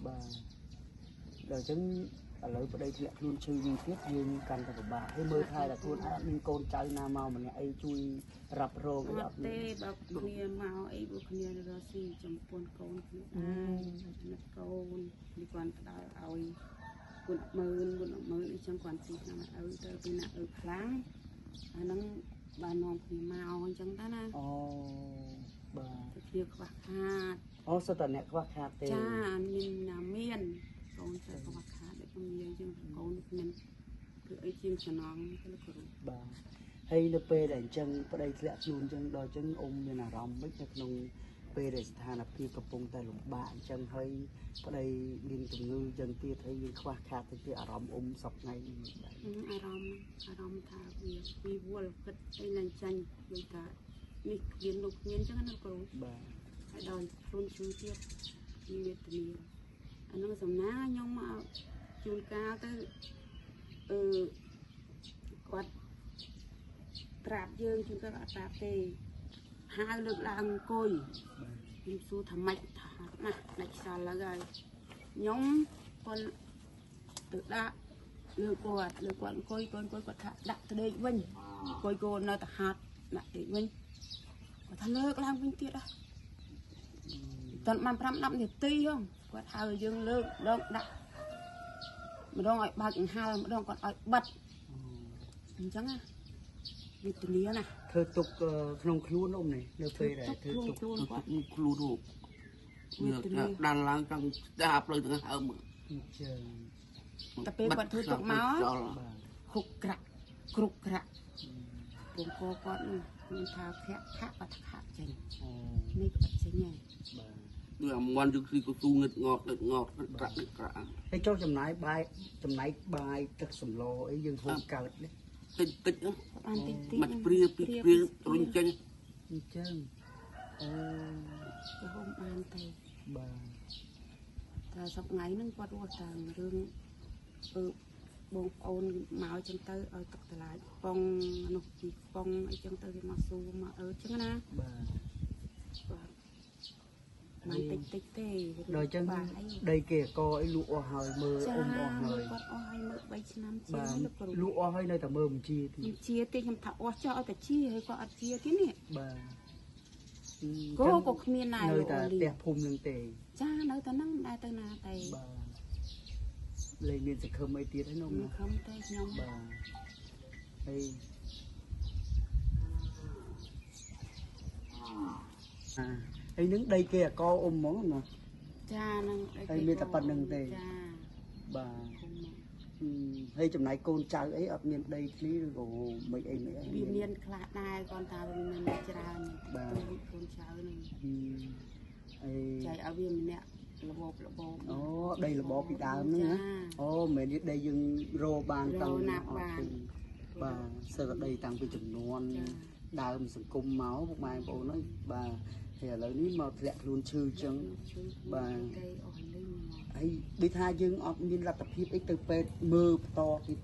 bà đời chứng lấy vào đây thì lại luôn chơi liên tiếp nhưng cần phải bà hay mơ thai là thôn ai mình con trai nam màu mà nhà ấy chui rập rô cái ọt tê bọc kia màu ấy bọc kia rồi xì trong con con đi còn đào ơi buồn mơ trong quản trị là ở từ bên nào ở láng nó bà nòng thì màu chẳng ta na bà việc bạc hạt sao tận này các hạt tê cha mình là miên con sẽ có bạc hạt để con nhiều chứ con mình cứ ấy chim cho nó cái là bà hay là pe để chân ở đây sẽ luôn chân đòi chân ôm như là rong mấy cái nông pe để thà là khi cặp bông tay lục bạn chân hơi ở đây liên tục ngư chân tia thấy những khoa khát thì tia ôm sọc ngay rong thà vì vuông cái đây là chân người ta mi kiến lục miên chắc nó có bà hãy đòi luôn chú tiếp như vậy thì anh nó sầm ná nhưng mà chun cao tới quạt trạp dương chúng ta đã trạp thì hai lực làm côi nhưng số thầm mạnh nè này sao là rồi nhóm con tự đã lừa quạt côi quạt đặt từ đây vinh côi cô nơi ta hạt đặt để vinh thằng lừa làm vinh tiệt à tận mà 5 năm thì ti không quạt hai dương lừa đông đặt mà đông gọi bật hai mà đông còn gọi bật chẳng à việc từ lia này thơ tục không luôn ông này nơi phê này thơ tục luôn đủ đàn lang trong đạp lên từ hầm tập bê quạt thơ tục máu khục cặc cùng cô con mình thao khát và khát chừng mấy cái chừng này người ngoan trước khi có tu nghịch ngọt rạng cái cho chầm nái bài tất sầm lò ấy dương thôn cao đấy tích mặt pria rung chân chân hôm ăn tay bà ta sắp ngày nó qua đua tàng rương bông ôn màu chân tới ở tập lại bông nục chỉ bông ở chân tới mà su mà ở chân na mà tích tê đời chân đây kìa coi lụa hơi mơ hơi bà lụa hơi nơi ta mơ mình chia thì nhầm thạo cho ta chia hay có chia thế này bà cô có miền này nơi ta đẹp phum lưng tề cha nơi ta nắng đây ta na tay lên nên sẽ không mấy tiếng thấy không không tay nhom bà đây ấy đứng đây kia co ôm món mà cha nâng đây miền tập phần nâng tề bà hay trong này con trai ấy ở miền đây lý rồi mấy anh ấy miền khát này con ta miền tràn con trai này chạy ở miền nè là bò đây là bò bị đào nữa mẹ đi đây dừng rô bàn tăng bà sơ ở đây tăng về chừng non đào mình sừng cung máu một mai bộ nói bà thì lời ní mà lẹ luôn chư chân bà ấy bị tha dương ở miền là tập hiệp ấy từ pet mưa to thì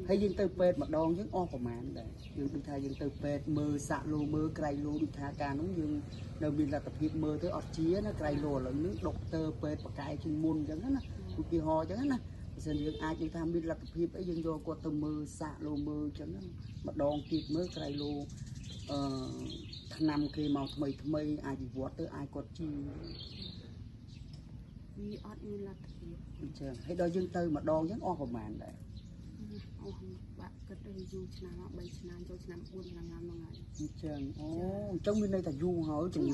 hay dương từ pet mà đòn những o của màn đấy dương bị tha dương từ pet mưa xạ lô mưa cây lô bị tha ca nó dương đâu miền là tập hiệp mưa tới ọt chía nó cây lô là nước độc tơ pet và cái chuyên môn chẳng hết nè kỳ hò chẳng hết nè giờ dương ai chúng ta miền là tập hiệp ấy dương do qua từ mưa xạ lô mưa chẳng hết mà đòn kịp mưa cây lô năm khi màu thay ai bị vót tới ai có chi vì ót như là thiệt hay đôi dân tư mà đo rất o của màn đấy bạn cứ đây du chna bay chna cho chna buôn là ngam ngày trời trong bên đây là du hỏi chừng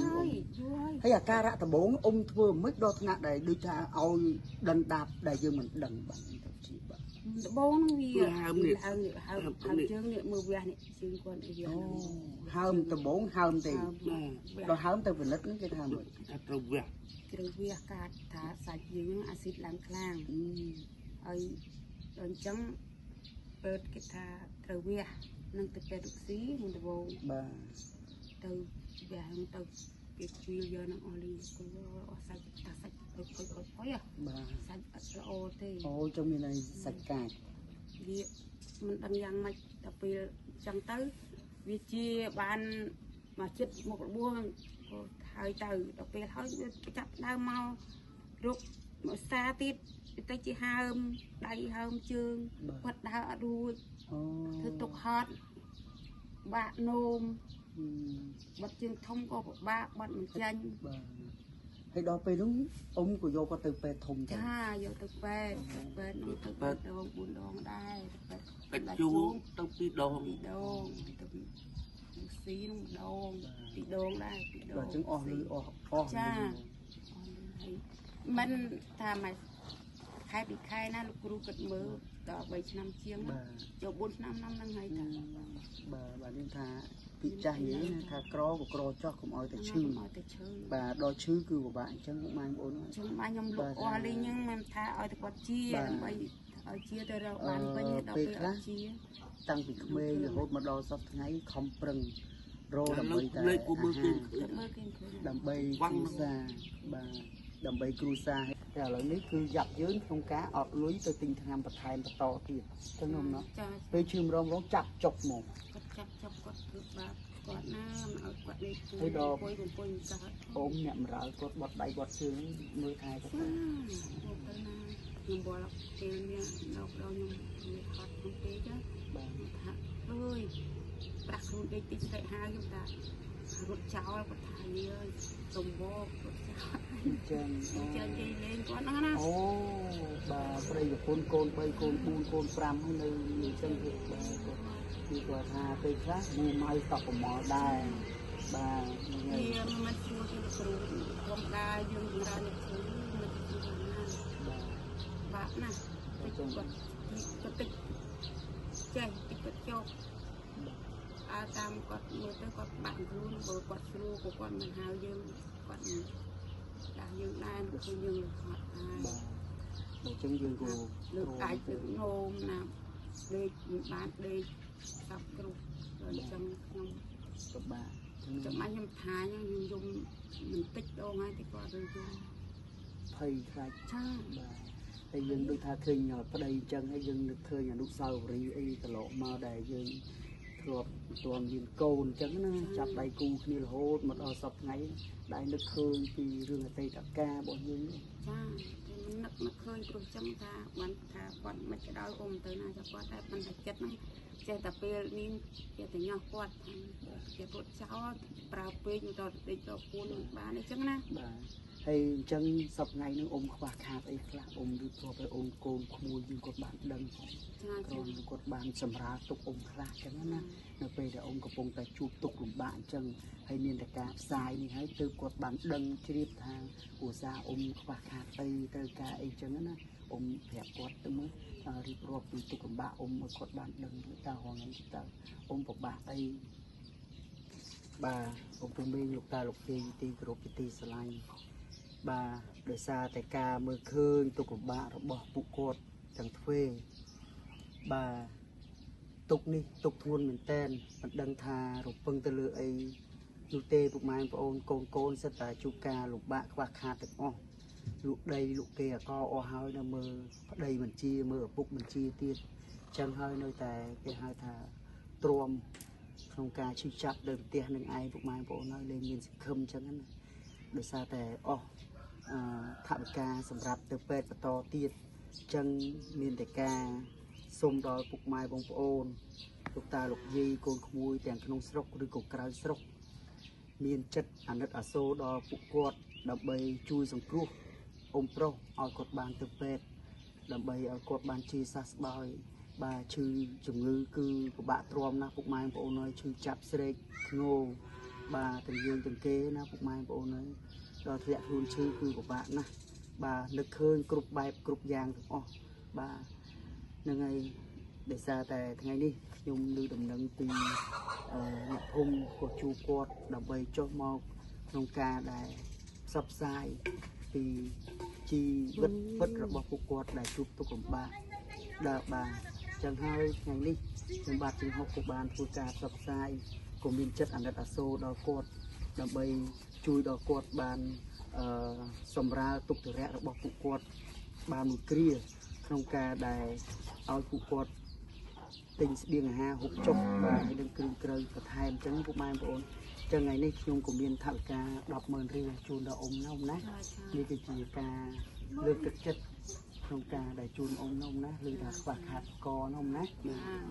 hay là ca ra tờ bốn ông thưa mấy đo ngạ này đưa cha ôi đần đạp đại dương mình đần bằng chỉ bằng bốn vì hầm chương niệm mưa về này chương con hầm tờ bốn hầm thì đo hầm tờ vườn đất nó cái hầm cái việc cả thả sạch những axit làm khang ấy chấm bớt cái thả từ việc nâng từ cái xí một bộ từ về hàng từ cái video giờ nó only sạch ta sạch khói à sạch ô thì trong bên này sạch cả việc mình đang giang mạch đặc biệt chẳng tới việc chia ban mà chết một buông hai từ đặc biệt hơi chặt đau mau រុកមកសាទៀតទៅជាហើមដៃហើមជើងគាត់ដើរអត់រួច អូ ធ្វើទុកហត់បាក់នោមបាត់ជើងធំក៏ពិបាកបាត់មិនចាញ់ បាទហើយដល់ពេលនោះអ៊ំក៏យកគាត់ទៅពេទ្យធំទៅ ចាយកទៅពេទ្យនោះទៅពេទ្យដង4ដងដែរពេទ្យ កាច់ជួងទៅ2 ដង 2 ដងទៅស៊ីនោះ1 ដង 2 ដងដែរ2 ដង បាទចឹងអស់លុយអស់ ចាមិនថាមកខែពីខែណាលោកគ្រូគិតមើលដល់3ឆ្នាំជាងយក4ឆ្នាំហ្នឹងហើយតា បាទនេះថាពីចាស់និយាយណាថាក្រក៏ក្រចោះកុំឲ្យតែឈឺ មកតែឈឺ បាទដល់ឈឺគឺពិបាកអញ្ចឹងពុកម៉ែបងប្អូន ចឹងមកខ្ញុំលក់អស់លីហ្នឹងមិនថាឲ្យតែគាត់ជាដើម្បីឲ្យជាទៅរកបានវិញដល់ពេលអត់ជា តាំងពីក្មេងរហូតមកដល់សប្តាហ៍ថ្ងៃខំប្រឹងរកដើម្បីតែ លេខគូមើលគេ មើលគេឃើញ ដើម្បីគ្រួសារបាទដើម្បីគ្រួសារតែឥឡូវនេះគឺយ៉ាប់យើងក្នុងការអត់លុយទៅទិញថ្នាំបន្ថែមបន្តទៀតចឹងណា ចា ពេលឈឺម្ដងចាប់ចុកមក គាត់ចាប់គាត់ធ្វើបាបគាត់ណាមកឲ្យគាត់លេខគួយកំពុយកើត អូមអ្នកម្រើគាត់បត់ដៃបត់ជើងមើលថែគាត់ទៅ ទៅណាខ្ញុំបលពេលនេះដល់ខ្ញុំមានហត់ក្នុងពេកចា បាទ ថាអើយប្រាក់ខ្លួនដេកតិចស្អីហៅខ្ញុំថារត់ចោលគាត់ថាយីអើយសំបោករត់ចោល អញ្ចឹង ចានិយាយលេងគាត់ហ្នឹងណា អូបាទប្រិយប្រពន្ធកូន3កូន4កូន5ហើយនៅអញ្ចឹងទៀតបាទគឺគាត់ថាពេលខ្លះមួយម៉ៅតក់ប្រមល់ដែរបាទហ្នឹងហើយ វាមិនជួជាគ្រូធម្មតាយើងចម្រើនអ្នកគ្រូមិនជួណា បាទ បាក់ណាស់ទៅគាត់តិចចេះតិចគាត់ចុះអាតាមគាត់មើលទៅគាត់បាក់ខ្លួនបើគាត់ស្រួលក៏គាត់មិនហៅយើងគាត់ដាក់យើងដែរគឺយើងហត់ហើយ បាទអញ្ចឹងយើងក៏ លើកកាយលើកនោមណាដេកមិនបានដេកសັບគ្រប់ដល់អញ្ចឹងខ្ញុំ ពិបាក ចាំខ្ញុំថាខ្ញុំយំមិនតិចដងហើយទីគាត់ទៅយំ ភ័យខ្លាច ចា បាទហើយយើងដូចថាឃើញប្តីអញ្ចឹងហើយយើងនឹកឃើញអនុស្សាវរីយ៍អីកន្លងមកដែលយើងធ្លាប់ទាន់មានកូនអញ្ចឹងណាចាប់ដៃគូគ្នារហូតមកដល់សប្តាហ៍ថ្ងៃដែលនឹកឃើញពីរឿងអតីតកាលរបស់យើង ចានឹកឃើញព្រោះចឹងថាបានថាគាត់មិនក៏ដោយអ៊ំទៅណាចាំគាត់តែប៉ុន្តែចិត្តហ្នឹងចេះតែពេលនេះចេះតែញោះគាត់ថាគេរត់ចោលប្រើពេកទៅដេកទៅពួនបានអញ្ចឹងណា បាទហើយអញ្ចឹងសប្តាហ៍ថ្ងៃហ្នឹងអ៊ំខ្វះខាតអីខ្លះអ៊ំឬក៏ឲ្យអ៊ំកូនក្មួយយើងគាត់បានដឹងផង ចា គ្រាន់តែគាត់បានសម្រាលទុកអ៊ំខ្លះអញ្ចឹងណានៅពេលដែលអ៊ំកំពុងតែជួបទុក្ខលំបាកអញ្ចឹងហើយមានតែការផ្សាយនេះហើយទើបគាត់បានដឹងជ្រាបថាឧស្សាហ៍អ៊ំខ្វះខាតអីត្រូវការអីអញ្ចឹងណាអ៊ំប្រាប់គាត់ទៅមើលរៀបរាប់ពីទុក្ខលំបាកអ៊ំឲ្យគាត់បានដឹងតើហងៃតើអ៊ំពិបាកអីបាទអ៊ំពុំមានលោកតាលោកយាយទីគោរពទីស្រឡាញ់បាទដោយសារតែការមើលឃើញទុក្ខលំបាករបស់ពួកគាត់ទាំងទ្វេបាទទុកនេះទុកធ្ងន់មែនតែនមិនដឹងថារំពឹងទៅលើអីនោះទេពុកម៉ែបងប្អូនកូនកូនសិតតែជួបការលំបាកខ្វះខាតទាំងអស់លក់ដីលក់គេអកអស់ហើយនៅមើលប្តីបញ្ជាមើលឪពុកបញ្ជាទៀតចឹងហើយនៅតែគេហៅថាទ្រាំក្នុងការឈឺចាប់លើផ្ទះនឹងឯងពុកម៉ែបងប្អូនហើយលែងមានសង្ឃឹមចឹងណាដោយសារតែអស់ថវិកាសម្រាប់ទៅពេទ្យបន្តទៀតចឹងមានតែការសូមដល់ពុកម៉ែបងប្អូនលោកតាលោកយាយកូនក្មួយទាំងក្នុងស្រុកឬក៏ក្រៅស្រុកមានចិត្តអាណិតអាសូរដល់ពួកគាត់ដើម្បីជួយសង្គ្រោះអ៊ំប្រុសឲ្យគាត់បានទៅពេទ្យដើម្បីឲ្យគាត់បានជាសះស្បើយបាទឈឺជំងឺគឺពិបាកទ្រាំណាស់ពុកម៉ែបងប្អូនហើយឈឺចាប់ស្រេកធ្ងោបាទទាំងយើងទាំងគេណាពុកម៉ែបងប្អូនហើយដល់ធ្លាក់ខ្លួនឈឺគឺពិបាកណាស់បាទនឹកឃើញគ្រប់បែបគ្រប់យ៉ាងទាំងអស់បាទហ្នឹងហើយដោយសារតែថ្ងៃនេះខ្ញុំឮដំណឹងពីអ្នកភូមិក៏ជួបគាត់ដើម្បីចុះមកក្នុងការដែលផ្សព្វផ្សាយពីជីវិតពិតរបស់ពួកគាត់ដែលជួបទុក្ខលំបាកដែលបាទចឹងហើយថ្ងៃនេះខ្ញុំបាទជំហុកក៏បានធ្វើការផ្សព្វផ្សាយក៏មានចិត្តអាណិតអាសូរដល់គាត់ដើម្បីជួយដល់គាត់បានសម្រាលទុក្ខធុរៈរបស់ពួកគាត់បានមួយគ្រាក្នុងការដែលឲ្យពួកគាត់ទិញស្បៀងអាហារហូបចុកបាទហើយនឹងគ្រឿងក្រៅបន្ថែមអញ្ចឹងពុកម៉ែបងប្អូនចឹងថ្ងៃនេះខ្ញុំក៏មានថវិកា 100000 រៀលជូនដល់អ៊ំណាអ៊ំណានេះគឺជាការ លើកទឹកចិត្តក្នុងការដែលជូនអ៊ំនំណាឬថាខ្វះខាតកនំណា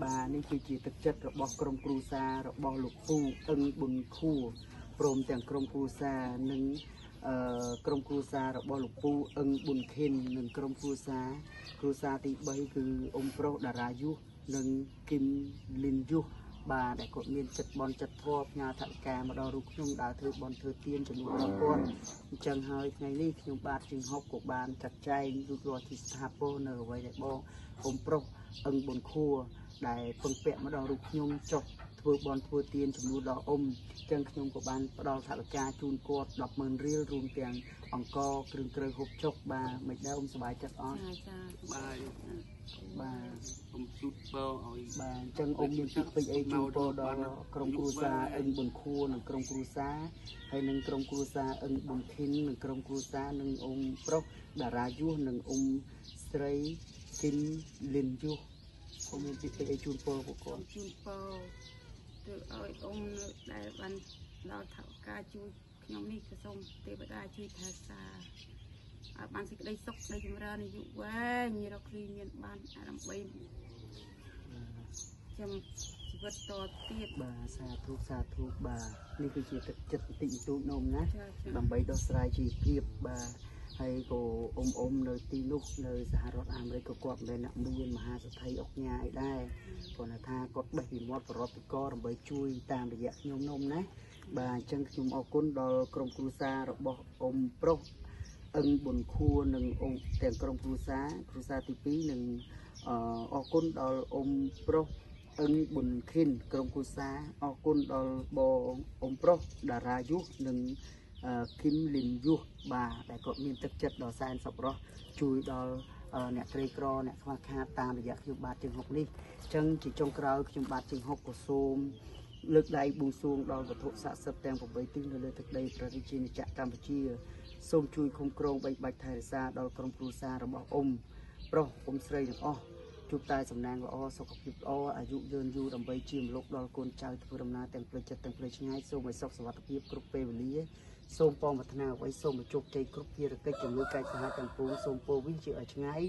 បាទនេះគឺជាទឹកចិត្តរបស់ក្រុមគ្រួសាររបស់លោកពូអឹងប៊ុនខួរព្រមទាំងក្រុមគ្រួសារនិងក្រុមគ្រួសាររបស់លោកពូអឹងប៊ុនខិននិងក្រុមគ្រួសារទី3គឺអ៊ំប្រុសតារាយុនិងគឹមលីនយុបាទដែលគាត់មានចិត្តបន់ចិត្តធម៌ផ្ញើថវិកាមកដល់រូបខ្ញុំដើរធ្វើបន់ធ្វើទានចំនួន10ពាន់អញ្ចឹងហើយថ្ងៃនេះខ្ញុំបាទជាងហុកក៏បានចាត់ចែងរួចរាល់ជាស្ថាពរនៅអ្វីដែលបងអ៊ំប្រុសអឹងប៊ុនខួរដែលពឹងពាក់មកដល់រូបខ្ញុំចុះធ្វើបន់ធ្វើទានចំនួនដល់អ៊ំអញ្ចឹងខ្ញុំក៏បានផ្ដល់ថវិកាជូនគាត់ 100000 រៀលរួមទាំងអង្គគ្រឿងគ្រើហូបចុកបាទមិនដែរអ៊ំសប្បាយចិត្តអត់បាទខ្ញុំជូតពរឲ្យបាទអញ្ចឹងអ៊ំមានពាក្យពេចន៍អីជូនពរដល់ក្រុមគ្រួសារអឹងប៊ុនខួរនិងក្រុមគ្រួសារហើយនិងក្រុមគ្រួសារអឹងប៊ុនខិននិងក្រុមគ្រួសារនិងអ៊ំប្រុសតារាយុនិងអ៊ំស្រីគឹមលីនយុអ៊ំមានពាក្យពេចន៍អីជូនពរពួកគាត់ជូនពរទៅឲ្យអ៊ំដែលបានដល់ថវិកាជួយខ្ញុំនេះក៏សូមទេវតាជួយថែសាឲ្យបានសេចក្តីសុខសេចក្តីចម្រើនអាយុវែងរកឃើញមានបានដើម្បីចាំជីវិតតទៀតបាទសាធុបាទនេះគឺជាទឹកចិត្តបន្តិចបន្តួចនំណាដើម្បីដោះស្រាយជីវភាពបាទហើយក៏អ៊ំនៅទីនោះនៅសហរដ្ឋអាមេរិកក៏គាត់មិនមែនអ្នកមានមហាសេដ្ឋីអុកញ៉ាអីដែរគាត់ថាគាត់បេះពីមាត់ប្រវត្តិកដើម្បីជួយតាមរយៈខ្ញុំនំណាបាទអញ្ចឹងខ្ញុំអរគុណដល់ក្រុមគ្រួសាររបស់អ៊ំប្រុសអឹងប៊ុនខួរនិងអ៊ំទាំងក្រុមគ្រួសារទី2និងអរគុណដល់អ៊ំប្រុសអឹងប៊ុនខិនក្រុមគ្រួសារអរគុណដល់បងអ៊ំប្រុសតារាយុនិងគឹមលីនយុបាទដែលគាត់មានទឹកចិត្តដ៏សែនសប្បុរសជួយដល់អ្នកក្រីក្រអ្នកខ្វះខាតតាមរយៈខ្ញុំបាទជើងហុកនេះអញ្ចឹងជាចុងក្រោយខ្ញុំបាទជើងហុកក៏សូមលើកដៃបួងសួងដល់វត្ថុស័ក្តិសិទ្ធិទាំង8ទិសនៅលើទឹកដីព្រះរាជាណាចក្រកម្ពុជាសូមជួយคุ้មគ្រងបីបាច់ថែរក្សាដល់ក្រុមគ្រួសាររបស់អ៊ំប្រុសអ៊ំស្រីទាំងអស់ជួបតែសំណាងល្អសុខភាពល្អអាយុយឺនយូរដើម្បីជាម្លុកដល់កូនចៅធ្វើដំណើរទាំងផ្លូវចិត្តទាំងផ្លូវឆ្ងាយសូមឲ្យសុខសុវត្ថិភាពគ្រប់ពេលវេលាសូមពរប្រាថ្នាអ្វីសូមឲ្យជោគជ័យគ្រប់ភារកិច្ចជំនួយកាយសាហាវទាំងពួងសូមពោវិញជាឲ្យឆ្ងាយ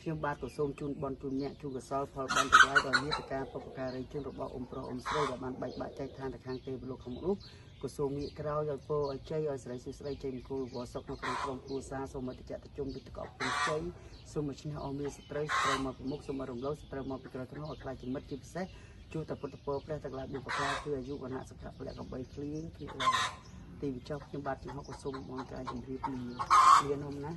ខ្ញុំបាទក៏សូមជូនបនជូនអ្នកជូនកសលផលបានទាំងឡាយដល់ញាតិការបុព្វការីជនរបស់អ៊ំប្រុសអ៊ំស្រីដែលបានបែកបាក់ចែកឋានទៅខាងទេវលោកខាងនោះក៏សូមងាកក្រោយឲ្យពរឲ្យជ័យឲ្យស្រីសុស្រីជ័យមង្គលវសុខក្នុងក្រុមគ្រួសារសូមឲ្យតិចតជុំតិចកប់ពេញជ័យសូមឲ្យឈ្នះអស់មានស្ត្រីមកពីមុខសូមឲ្យរំលោភស្ត្រីមកពីក្រោយក្នុងឲ្យខ្លាចជាមិត្តជាពិសេសជួបតែពុទ្ធពរព្រះទាំងឡាយបុព្វកាគឺអាយុវណ្ណៈសុខៈពលៈកំបីគ្លៀងទីបញ្ចប់ខ្ញុំបាទជំហុកក៏សូមបងកាយជំរាបលានំណា